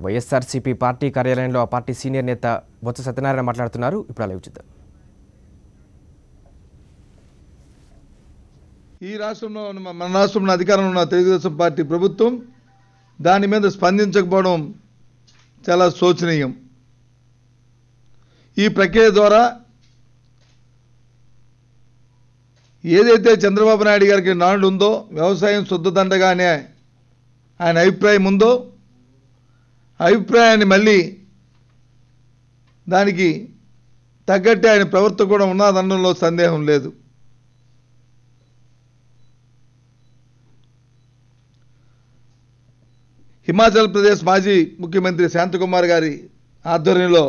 YSRCP party కార్యాలయంలో ఆ party senior నేత బొత్స సత్యనారాయణ మాట్లాడుతున్నారు. ఇప్పుడు అలా చూద్దాం. ఈ రాష్ట్రంలో మన రాష్ట్రంలో అధికారంలో ఉన్న తెలుగుదేశం పార్టీ ప్రభుత్వం దాని మీద స్పందించకపోవడం చాలా శోచనీయం. ఈ ప్రక్రియ ద్వారా ఏదైతే చంద్రబాబు నాయుడు గారికి నాడు ఉందో వ్యవసాయం శుద్ధదండగా అనే ఆయన అభిప్రాయం ఉందో అభిప్రాయాన్ని మళ్ళీ దానికి తగ్గట్టే ఆయన ప్రవర్తన కూడా ఉన్నదనడంలో సందేహం లేదు. హిమాచల్ ప్రదేశ్ మాజీ ముఖ్యమంత్రి శాంతకుమార్ గారి ఆధ్వర్యంలో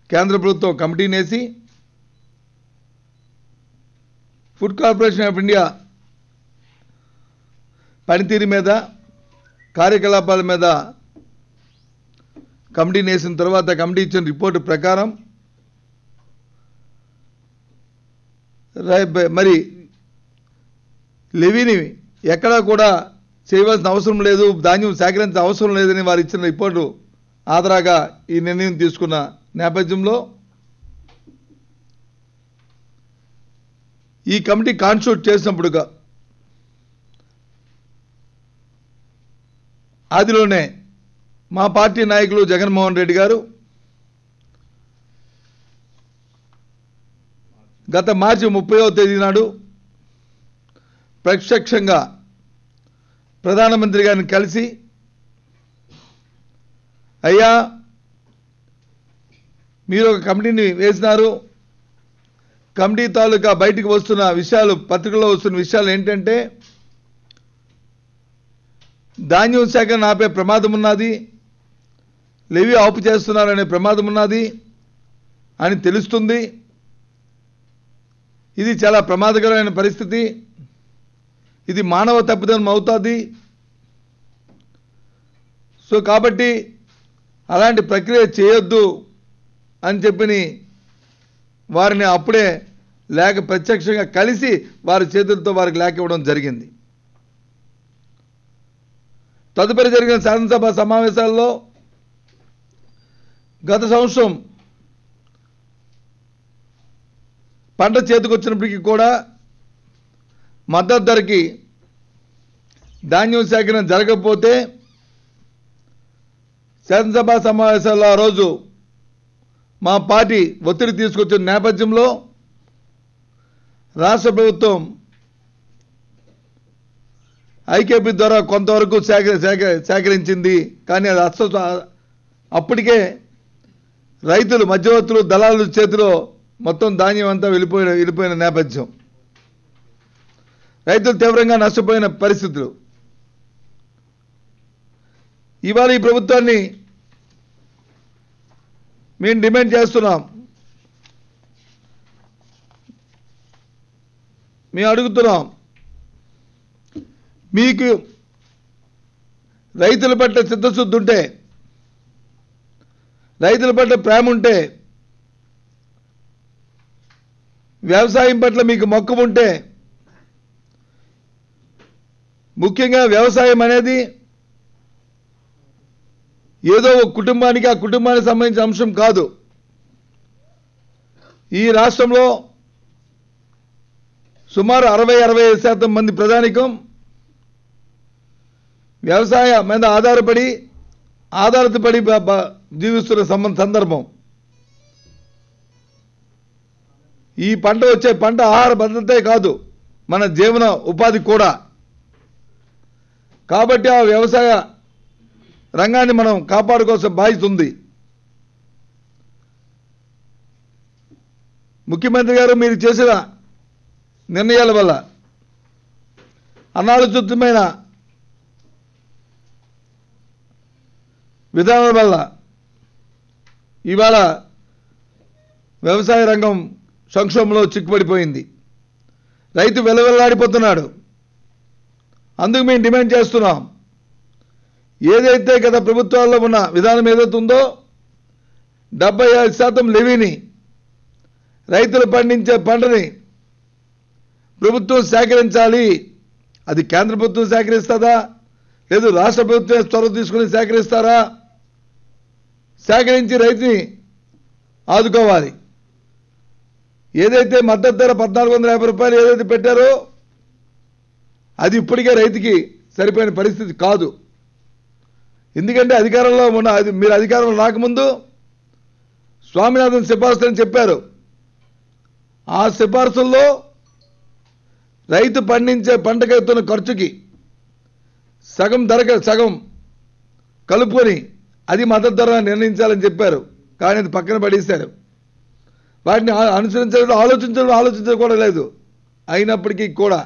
కేంద్ర ప్రభుత్వం కమిటీని వేసి ఫుడ్ కార్పొరేషన్ ఆఫ్ ఇండియా పనితీరు మీద కార్యకలాపాల మీద కమిటీని వేసిన తర్వాత కమిటీ ఇచ్చిన రిపోర్టు ప్రకారం మరి లెవీని ఎక్కడా కూడా చేయవలసిన అవసరం లేదు, ధాన్యం సేకరించిన అవసరం లేదని వారు ఇచ్చిన రిపోర్టు ఆధారంగా ఈ నిర్ణయం తీసుకున్న నేపథ్యంలో ఈ కమిటీ కాన్స్టిట్యూట్ చేసినప్పుడుగా ఆదిలోనే మా పార్టీ నాయకులు జగన్మోహన్ రెడ్డి గారు గత మార్చి 30వ తేదీ నాడు ప్రత్యక్షంగా ప్రధానమంత్రి గారిని కలిసి, అయ్యా మీరు ఒక కమిటీని వేసినారు, కమిటీ తాలూకా బయటికి వస్తున్న విషయాలు, పత్రికల్లో వస్తున్న విషయాలు ఏంటంటే ధాన్యం సేకరణ ఆపే ప్రమాదం ఉన్నది, లెవీ ఆపు చేస్తున్నారనే ప్రమాదం ఉన్నది అని తెలుస్తుంది. ఇది చాలా ప్రమాదకరమైన పరిస్థితి, ఇది మానవ తప్పిదం అవుతుంది. సో కాబట్టి అలాంటి ప్రక్రియ చేయొద్దు అని చెప్పి వారిని అప్పుడే లేఖ ప్రత్యక్షంగా కలిసి వారి చేతులతో వారికి లేఖ ఇవ్వడం జరిగింది. తదుపరి జరిగిన శాసనసభ సమావేశాల్లో గత సంవత్సరం పంట చేతికొచ్చినప్పటికీ కూడా మద్దతు ధరకి ధాన్యం సేకరణ జరగకపోతే శాసనసభ సమావేశాల్లో ఆ రోజు మా పార్టీ ఒత్తిడి తీసుకొచ్చిన నేపథ్యంలో రాష్ట్ర ప్రభుత్వం ఐకేపీ ద్వారా కొంతవరకు సేకరించింది. కానీ అది అప్పటికే రైతులు, మధ్యవర్తులు, దళారుల చేతిలో మొత్తం ధాన్యం అంతా వెళ్ళిపోయిన నేపథ్యం, రైతులు తీవ్రంగా నష్టపోయిన పరిస్థితులు. ఇవాళ ఈ ప్రభుత్వాన్ని మేము డిమాండ్ చేస్తున్నాం, మేము అడుగుతున్నాం, మీకు రైతుల పట్ల చిత్తశుద్ధి ఉంటే, రైతుల పట్ల ప్రేమ ఉంటే, వ్యవసాయం పట్ల మీకు మక్కువ ఉంటే, ముఖ్యంగా వ్యవసాయం అనేది ఏదో ఒక కుటుంబానికి, ఆ కుటుంబానికి సంబంధించిన అంశం కాదు. ఈ రాష్ట్రంలో సుమారు 60-65% మంది ప్రజానికం వ్యవసాయ మీద ఆధారపడి జీవిస్తున్న సందర్భం. ఈ వచ్చే పంట ఆహార భద్రతే కాదు, మన జీవన ఉపాధి కూడా. కాబట్టి ఆ వ్యవసాయ రంగాన్ని మనం కాపాడుకోవాల్సిన బాధ్యత ఉంది. ముఖ్యమంత్రి గారు మీరు చేసిన నిర్ణయాల వల్ల, అనాలోచితమైన విధానాల వల్ల ఇవాళ వ్యవసాయ రంగం సంక్షోభంలో చిక్కుపడిపోయింది. రైతు వెలవెల్లాడిపోతున్నాడు. అందుకు మేము డిమాండ్ చేస్తున్నాం, ఏదైతే గత ప్రభుత్వాల్లో ఉన్న విధానం ఏదైతే ఉందో 75% లెవీని, రైతులు పండించే పంటని ప్రభుత్వం సేకరించాలి. అది కేంద్ర ప్రభుత్వం సేకరిస్తుందా, లేదు రాష్ట్ర ప్రభుత్వం చొరవ తీసుకుని సేకరిస్తారా సేకరించి రైతుని ఆదుకోవాలి. ఏదైతే మద్దతు ధర 1,450 రూపాయలు ఏదైతే పెట్టారో అది ఇప్పటికే రైతుకి సరిపోయిన పరిస్థితి కాదు. ఎందుకంటే అధికారంలో ఉన్న మీరు అధికారంలో రాకముందు స్వామినాథన్ సిఫార్సు అని చెప్పారు. ఆ సిఫార్సుల్లో రైతు పండించే పంటకు అవుతున్న ఖర్చుకి సగం కలుపుకొని అది మద్దతు ధర నిర్ణయించాలని చెప్పారు. కానీ అది పక్కన పడేశారు. వాటిని ఆలోచించడం కూడా లేదు. అయినప్పటికీ కూడా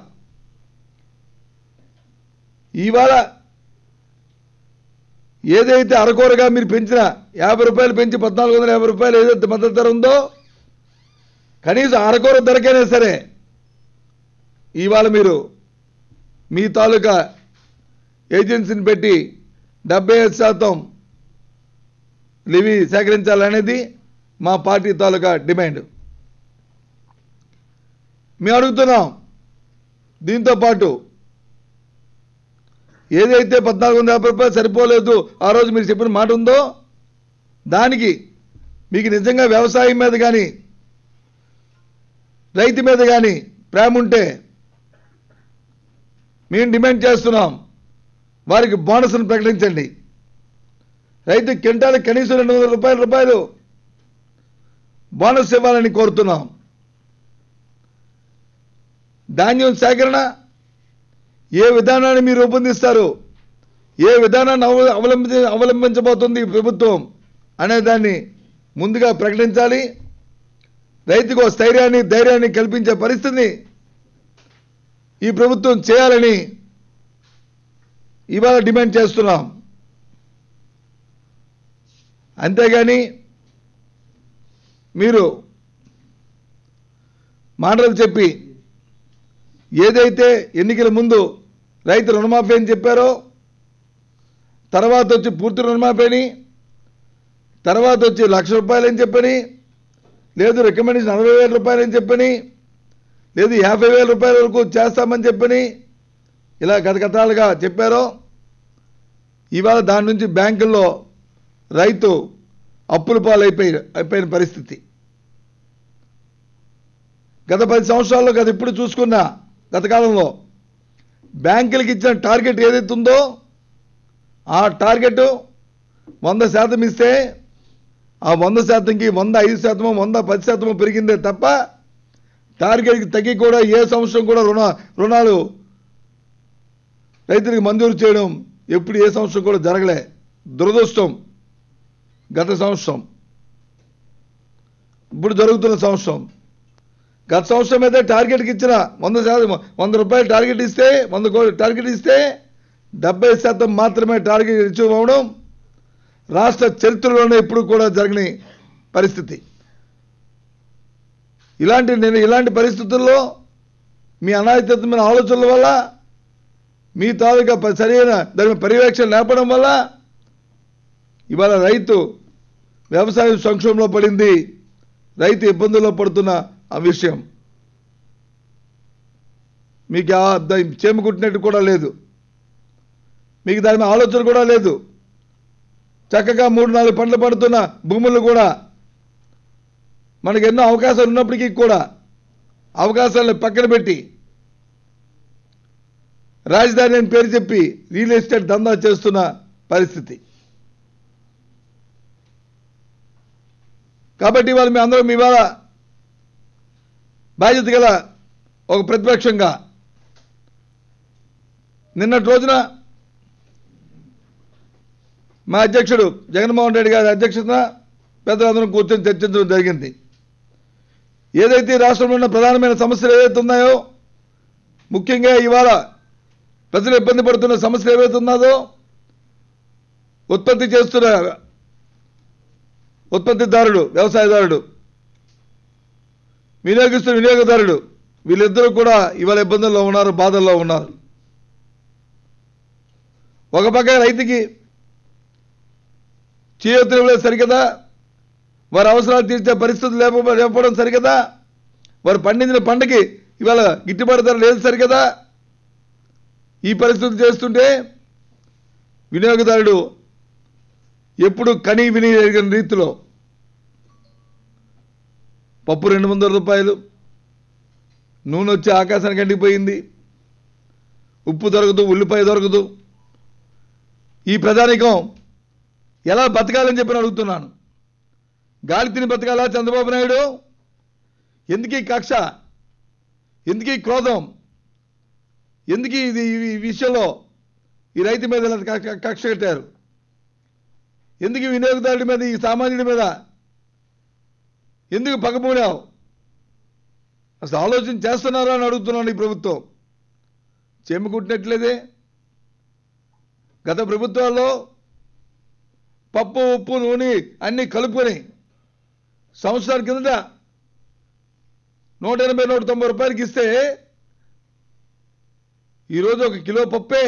ఇవాళ ఏదైతే అరకొరగా మీరు పెంచిన 50 రూపాయలు పెంచి 1,450 రూపాయలు ఏదైతే మద్దతు ధర ఉందో కనీసం అరకొర ధరకైనా సరే ఇవాళ మీరు మీ తాలూకా ఏజెన్సీని పెట్టి 75% లివి సేకరించాలనేది మా పార్టీ తాలూకా డిమాండ్. మేము అడుగుతున్నాం. దీంతో పాటు ఏదైతే 1,450 రూపాయలు సరిపోలేదు ఆ రోజు మీరు చెప్పిన మాట ఉందో దానికి మీకు నిజంగా వ్యవసాయం మీద కానీ రైతు మీద కానీ ప్రేమ ఉంటే మేము డిమాండ్ చేస్తున్నాం, వారికి బోనస్ను ప్రకటించండి. రైతు క్వింటాలకు కనీసం 200 రూపాయలు బోనస్ ఇవ్వాలని కోరుతున్నాం. ధాన్యం సేకరణ ఏ విధానాన్ని మీరు రూపొందిస్తారు, ఏ విధానాన్ని అవలంబించబోతుంది ఈ ప్రభుత్వం అనే దాన్ని ముందుగా ప్రకటించాలి. రైతుకు ధైర్యాన్ని కల్పించే పరిస్థితిని ఈ ప్రభుత్వం చేయాలని ఇవాళ డిమాండ్ చేస్తున్నాం. అంతేగాని మీరు మాటలు చెప్పి ఏదైతే ఎన్నికల ముందు రైతు రుణమాఫీ అని చెప్పారో తర్వాత వచ్చి పూర్తి రుణమాఫీ అని తర్వాత వచ్చి ₹1,00,000 రూపాయలని చెప్పని లేదు రికమెండేషన్ 40,000 రూపాయలని చెప్పని లేదు 50,000 రూపాయల వరకు చేస్తామని చెప్పని ఇలా గతగతాలుగా చెప్పారో ఇవాళ దాని నుంచి బ్యాంకుల్లో రైతు అప్పుల పాలైపోయిన పరిస్థితి. గత 10 సంవత్సరాల్లో ఇప్పుడు చూసుకున్నా గత కాలంలో బ్యాంకులకు ఇచ్చిన టార్గెట్ ఏదైతే ఉందో ఆ టార్గెట్ 100% ఇస్తే ఆ 100%కి 105%, 110% పెరిగిందే తప్ప టార్గెట్కి తగ్గి కూడా ఏ సంవత్సరం కూడా రుణాలు రైతులకు మంజూరు చేయడం ఎప్పుడు ఏ సంవత్సరం కూడా జరగలే. దురదృష్టం. గత సంవత్సరం ఇప్పుడు జరుగుతున్న సంవత్సరం గత సంవత్సరం అయితే టార్గెట్కి ఇచ్చిన 100 రూపాయలు టార్గెట్ ఇస్తే 100 కోట్లు టార్గెట్ ఇస్తే 70% మాత్రమే టార్గెట్ అచీవ్ అవ్వడం రాష్ట్ర చరిత్రలోనే ఇప్పుడు కూడా జరగని పరిస్థితి. ఇలాంటి పరిస్థితుల్లో మీ అనాయకమైన ఆలోచనల వల్ల మీ తాలూకా సరైన దాని పర్యవేక్షణ లేపడం వల్ల ఇవాళ రైతు వ్యవసాయ సంక్షోభంలో పడింది. రైతు ఇబ్బందుల్లో పడుతున్న ఆ విషయం మీకు చేమకుట్టినట్టు కూడా లేదు. మీకు దాని మీద ఆలోచన కూడా లేదు. చక్కగా 3-4 పంటలు పడుతున్న భూములు కూడా మనకు ఎన్నో అవకాశాలు ఉన్నప్పటికీ కూడా అవకాశాలను పక్కన పెట్టి రాజధాని అని పేరు చెప్పి రియల్ ఎస్టేట్ దందా చేస్తున్న పరిస్థితి. కాబట్టి ఇవాళ మీ అందరం ఇవాళ బాధ్యత గల ఒక ప్రతిపక్షంగా నిన్నటి రోజున మా అధ్యక్షుడు జగన్మోహన్ రెడ్డి గారి అధ్యక్షతన పెద్దలందరం కూర్చొని చర్చించడం జరిగింది. ఏదైతే రాష్ట్రంలో ఉన్న ప్రధానమైన సమస్యలు ఏవైతే ఉన్నాయో ముఖ్యంగా ఇవాళ ప్రజలు ఇబ్బంది పడుతున్న సమస్యలు ఏవైతే ఉన్నదో ఉత్పత్తి చేస్తున్న ఉత్పత్తిదారుడు వ్యవసాయదారుడు వినియోగిస్తున్న వినియోగదారుడు వీళ్ళిద్దరూ కూడా ఇవాళ ఇబ్బందుల్లో ఉన్నారు, బాధల్లో ఉన్నారు. ఒక పక్క రైతుకి చేయూతనివ్వలేదు సరికదా, వారి అవసరాలు తీర్చే పరిస్థితులు లేకపోవడం సరికదా, వారు పండించిన పంటకి ఇవాళ గిట్టుబాటు ధర లేదు సరికదా. ఈ పరిస్థితులు చేస్తుంటే వినియోగదారుడు ఎప్పుడు కని విని ఎరిగిన రీతిలో పప్పు 200 రూపాయలు, నూనె వచ్చి ఆకాశానికి అంటిపోయింది, ఉప్పు దొరకదు, ఉల్లిపాయ దొరకదు. ఈ ప్రజానికం ఎలా బతకాలని చెప్పి అడుగుతున్నాను. గాలి తిని బతకాలా చంద్రబాబు నాయుడు? ఎందుకు ఈ కక్ష, ఎందుకు ఈ క్రోధం, ఎందుకు ఈ విషయంలో ఈ రైతు మీద కక్ష కట్టారు? ఎందుకు వినియోగదారుడి మీద, ఈ సామాన్యుడి మీద ఎందుకు పగపూడావు? అసలు ఆలోచన చేస్తున్నారా అని అడుగుతున్నాను. ఈ ప్రభుత్వం చెమ్ముకుంటున్నట్లేదే. గత ప్రభుత్వాల్లో పప్పు, ఉప్పు, నూనె అన్నీ కలుపుకొని సంవత్సరాల కిందట 180, 190 రూపాయలకి ఇస్తే ఈరోజు 1 కిలో పప్పే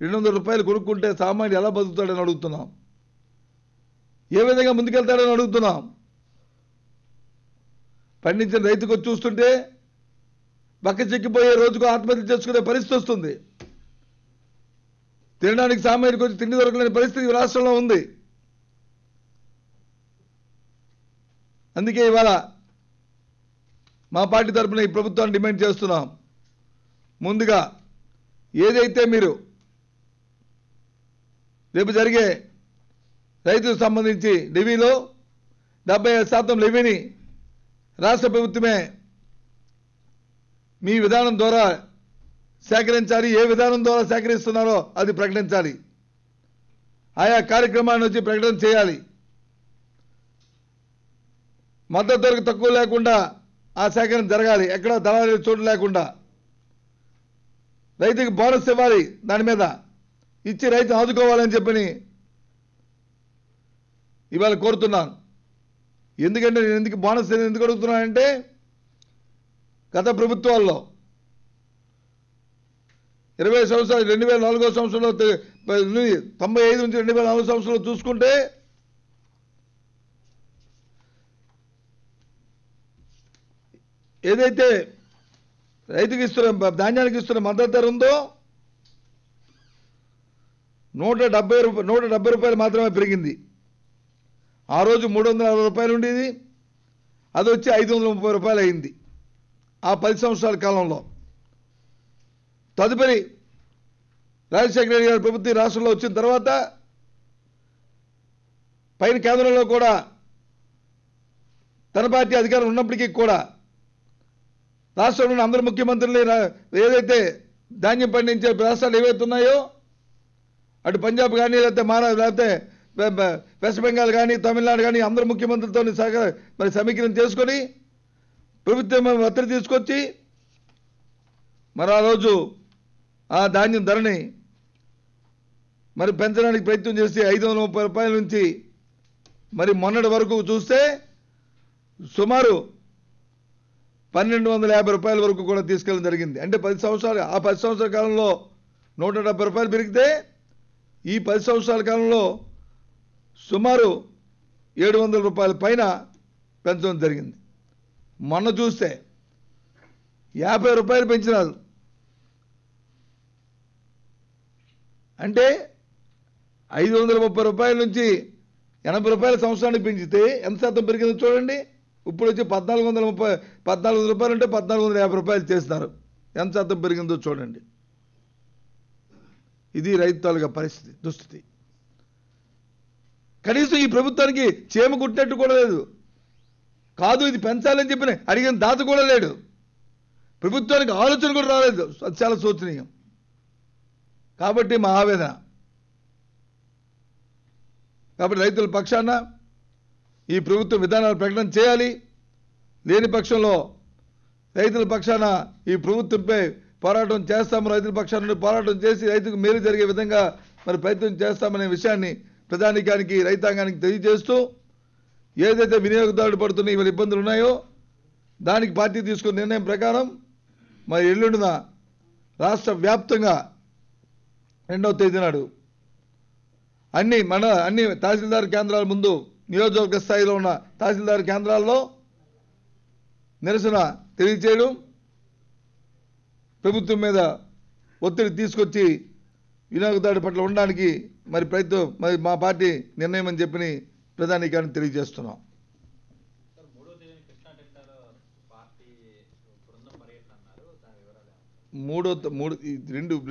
200 రూపాయలు కొనుక్కుంటే సామాన్యుడు ఎలా బతుకుతాడని అడుగుతున్నాం. ఏ విధంగా ముందుకెళ్తాడని అడుగుతున్నాం. పండించిన రైతుకు చూస్తుంటే బక్క చెక్కిపోయే రోజుకు ఆత్మహత్య చేసుకునే పరిస్థితి వస్తుంది. తినడానికి సామాన్యుడికి వచ్చి తిండి దొరకలేని పరిస్థితి రాష్ట్రంలో ఉంది. అందుకే ఇవాళ మా పార్టీ తరఫున ఈ ప్రభుత్వాన్ని డిమాండ్ చేస్తున్నాం. ముందుగా ఏదైతే మీరు రేపు జరిగే రైతులకు సంబంధించి లెవీలో 75% లెవీని రాష్ట్ర ప్రభుత్వమే మీ విధానం ద్వారా సేకరించాలి. ఏ విధానం ద్వారా సేకరిస్తున్నారో అది ప్రకటించాలి. ఆయా కార్యక్రమాన్ని వచ్చి ప్రకటన చేయాలి. మద్దతు ధరకు తక్కువ లేకుండా ఆ సేకరణ జరగాలి. ఎక్కడ దళారీ చోటు లేకుండా రైతుకి బోనస్ ఇవ్వాలి. దాని మీద ఇచ్చి రైతు ఆదుకోవాలని చెప్పని ఇవాళ కోరుతున్నాను. ఎందుకంటే నేను ఎందుకు బోనస్ ఎందుకు అడుగుతున్నానంటే గత ప్రభుత్వాల్లో 20 సంవత్సరాలు 2004 సంవత్సరంలో 95 నుంచి 2004 సంవత్సరంలో చూసుకుంటే ఏదైతే రైతుకి ఇస్తున్న ధాన్యానికి ఇస్తున్న మద్దతు ధర ఉందో 170 రూపాయలు మాత్రమే పెరిగింది. ఆ రోజు 360 రూపాయలు ఉండేది, అది వచ్చి 530 రూపాయలు అయింది ఆ 10 సంవత్సరాల కాలంలో. తదుపరి రాజశేఖర రెడ్డి గారి ప్రభుత్వం రాష్ట్రంలో వచ్చిన తర్వాత పైన కేంద్రంలో కూడా తన పార్టీ అధికారం ఉన్నప్పటికీ కూడా రాష్ట్రంలోని అందరు ముఖ్యమంత్రులు ఏదైతే ధాన్యం పండించే రాష్ట్రాలు ఏవైతే ఉన్నాయో అటు పంజాబ్ కానీ లేకపోతే వెస్ట్ బెంగాల్ కానీ తమిళనాడు కానీ అందరు ముఖ్యమంత్రులతో మరి సమీకరణ చేసుకొని ప్రభుత్వం ఒత్తిడి తీసుకొచ్చి మరి ఆ రోజు ఆ ధాన్యం ధరని మరి పెంచడానికి ప్రయత్నం చేసి 530 రూపాయల నుంచి మరి మొన్నటి వరకు చూస్తే సుమారు 1250 రూపాయల వరకు కూడా తీసుకెళ్ళడం జరిగింది. అంటే 10 సంవత్సరాలు, ఆ 10 సంవత్సరాల కాలంలో 170 రూపాయలు పెరిగితే ఈ 10 సంవత్సరాల కాలంలో సుమారు 700 రూపాయల పైన పెంచడం జరిగింది. మొన్న చూస్తే 50 రూపాయలు పెంచినారు. అంటే 530 రూపాయల నుంచి 80 రూపాయల సంవత్సరానికి పెంచితే ఎంత శాతం పెరిగిందో చూడండి. ఇప్పుడు వచ్చి 1400 రూపాయలు అంటే 1450 రూపాయలు చేస్తున్నారు. ఎంత శాతం పెరిగిందో చూడండి. ఇది రైతు తాలూకా పరిస్థితి, దుస్థితి. కనీసం ఈ ప్రభుత్వానికి చేమ కుట్టినట్టు కూడా లేదు. కాదు ఇది పెంచాలని చెప్పిన అడిగిన దాత కూడా లేడు. ప్రభుత్వానికి ఆలోచన కూడా రాలేదు. అది చాలా శోచనీయం. కాబట్టి మా ఆవేదన. కాబట్టి రైతుల పక్షాన ఈ ప్రభుత్వ విధానాలు ప్రకటన చేయాలి. లేని పక్షంలో రైతుల పక్షాన ఈ ప్రభుత్వంపై పోరాటం చేస్తాము. రైతుల పక్షాన పోరాటం చేసి రైతుకు మేలు జరిగే విధంగా మరి ప్రయత్నం చేస్తామనే విషయాన్ని ప్రజానీకానికి, రైతాంగానికి తెలియజేస్తూ ఏదైతే వినియోగదారులు పడుతున్న ఇవాళ ఇబ్బందులు ఉన్నాయో దానికి పార్టీ తీసుకున్న నిర్ణయం ప్రకారం మరి ఎల్లుండిన రాష్ట్ర వ్యాప్తంగా 2వ తేదీ నాడు అన్ని తహసీల్దార్ కేంద్రాల ముందు, నియోజకవర్గ స్థాయిలో ఉన్న తహసీల్దార్ కేంద్రాల్లో నిరసన తెలియచేయడం, ప్రభుత్వం మీద ఒత్తిడి తీసుకొచ్చి వినియోగదారుడి పట్ల ఉండడానికి మరి ప్రయత్నం మరి మా పార్టీ నిర్ణయం అని చెప్పి ప్రధానికాన్ని తెలియజేస్తున్నాం.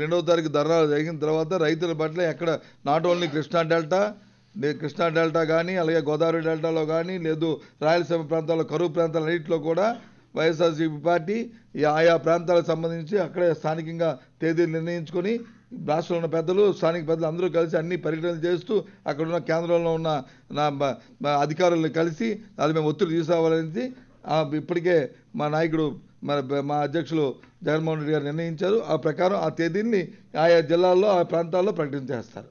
రెండవ తారీఖు ధర్నాలు జరిగిన తర్వాత రైతుల పట్ల ఎక్కడ నాట్ ఓన్లీ కృష్ణా డెల్టా కానీ అలాగే గోదావరి డెల్టాలో కానీ లేదు రాయలసీమ ప్రాంతాల్లో కరువు ప్రాంతాలన్నింటిలో కూడా వైఎస్ఆర్సీపీ పార్టీ ఆయా ప్రాంతాలకు సంబంధించి అక్కడే స్థానికంగా తేదీలు నిర్ణయించుకొని రాష్ట్రంలో ఉన్న పెద్దలు స్థానిక పెద్దలు అందరూ కలిసి అన్ని పర్యటనలు చేస్తూ అక్కడ ఉన్న కేంద్రంలో ఉన్న అధికారులను కలిసి అది మేము ఒత్తిడి తీసుకురావాలని ఇప్పటికే మా నాయకుడు మా అధ్యక్షులు జగన్మోహన్ రెడ్డి గారు నిర్ణయించారు. ఆ ప్రకారం ఆ తేదీని ఆయా జిల్లాల్లో ఆ ప్రాంతాల్లో ప్రకటన చేస్తారు.